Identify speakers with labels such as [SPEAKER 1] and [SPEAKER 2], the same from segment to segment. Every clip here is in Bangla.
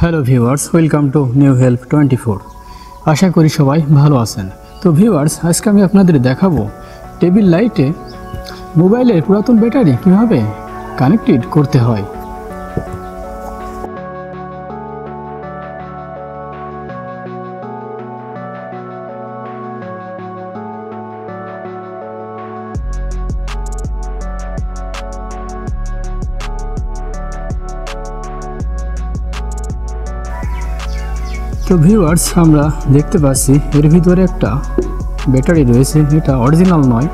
[SPEAKER 1] Hello viewers, welcome to new help 24। আশা করি সবাই ভালো আছেন। তো ভিউয়ার্স, আজকে আমি আপনাদের দেখাবো টেবিল লাইটে মোবাইলের পুরাতন ব্যাটারি কিভাবে কানেক্টেড করতে হয়। তো ভিউয়ার্স, আমরা দেখতে পাচ্ছি এর ভিতরে একটা ব্যাটারি রয়েছে, এটা অরিজিনাল নয়।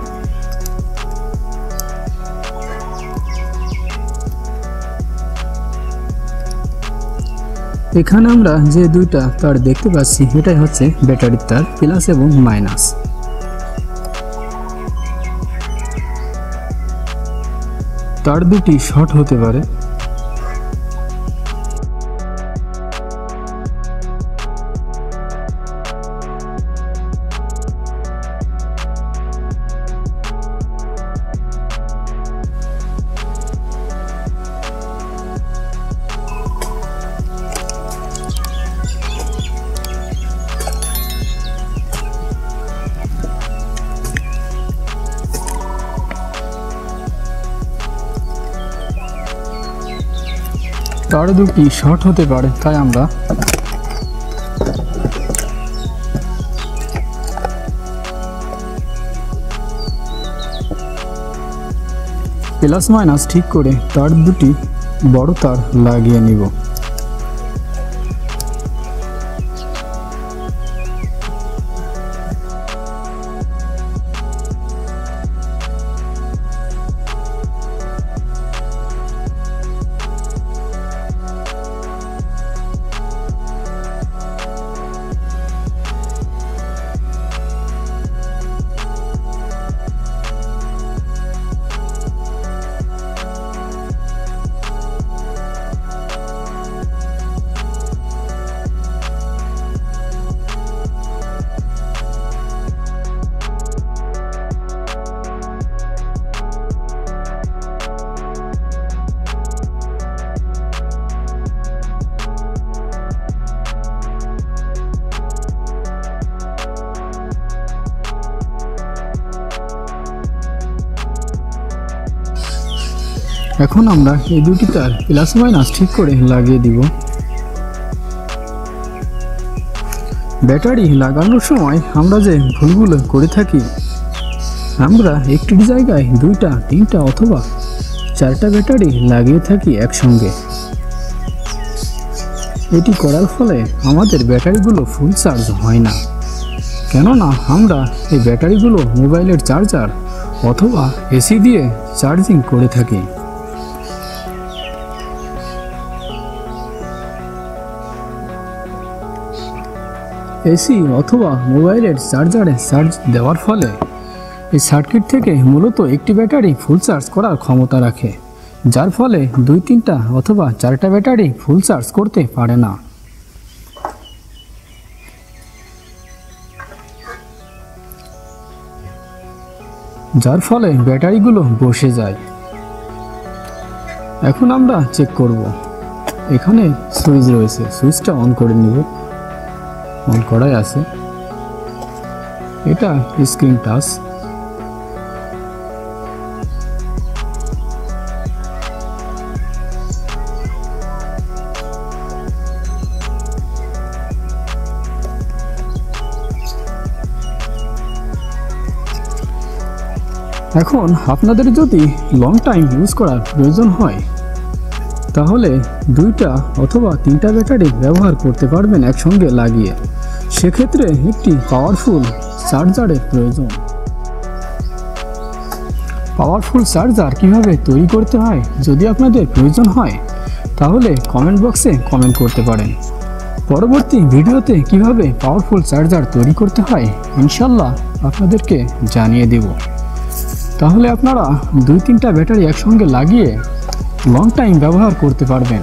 [SPEAKER 1] এখানে আমরা যে দুইটা তার দেখতে পাচ্ছি এটাই হচ্ছে ব্যাটারির তার, প্লাস এবং মাইনাস। তার দুটি শর্ট হতে পারে। তার দুটি শর্ট হতে পারে, তাই আমরা প্লাস মাইনাস ঠিক করে তার দুটি বড় তার লাগিয়ে নিব। এখন আমরা এই দুটি তার প্লাস মাইনাস ঠিক করে লাগিয়ে দিব। ব্যাটারি লাগানোর সময় আমরা যে ভুলগুলো করে থাকি, আমরা একটি জায়গায় দুইটা, তিনটা অথবা চারটা ব্যাটারি লাগিয়ে থাকি একসঙ্গে। এটি করার ফলে আমাদের ব্যাটারিগুলো ফুল চার্জ হয় না, কেননা আমরা এই ব্যাটারিগুলো মোবাইলের চার্জার অথবা এসি দিয়ে চার্জিং করে থাকি। এসি অথবা মোবাইলের চার্জারে চার্জ দেওয়ার ফলে এই সার্কিট থেকে মূলত একটি ব্যাটারি ফুল চার্জ করার ক্ষমতা রাখে, যার ফলে দুই, তিনটা অথবা চারটা ব্যাটারি ফুল চার্জ করতে পারে না। যার ফলে ব্যাটারিগুলো বসে যায়। এখন আমরা চেক করব। এখানে সুইচ রয়েছে, সুইচটা অন করে নিব। অন করাই আছে, এটা স্ক্রিন টাচ। এখন আপনাদের যদি লং টাইম ইউজ করার প্রয়োজন হয়, তাহলে দুইটা অথবা তিনটা ব্যাটারি ব্যবহার করতে পারবেন একসঙ্গে লাগিয়ে। সেক্ষেত্রে একটি পাওয়ারফুল চার্জারের প্রয়োজন। পাওয়ারফুল চার্জার কিভাবে তৈরি করতে হয় যদি আপনাদের প্রয়োজন হয়, তাহলে কমেন্ট বক্সে কমেন্ট করতে পারেন। পরবর্তী ভিডিওতে কিভাবে পাওয়ারফুল চার্জার তৈরি করতে হয় ইনশাল্লাহ আপনাদেরকে জানিয়ে দেব। তাহলে আপনারা দুই, তিনটা ব্যাটারি একসঙ্গে লাগিয়ে লং টাইম ব্যবহার করতে পারবেন।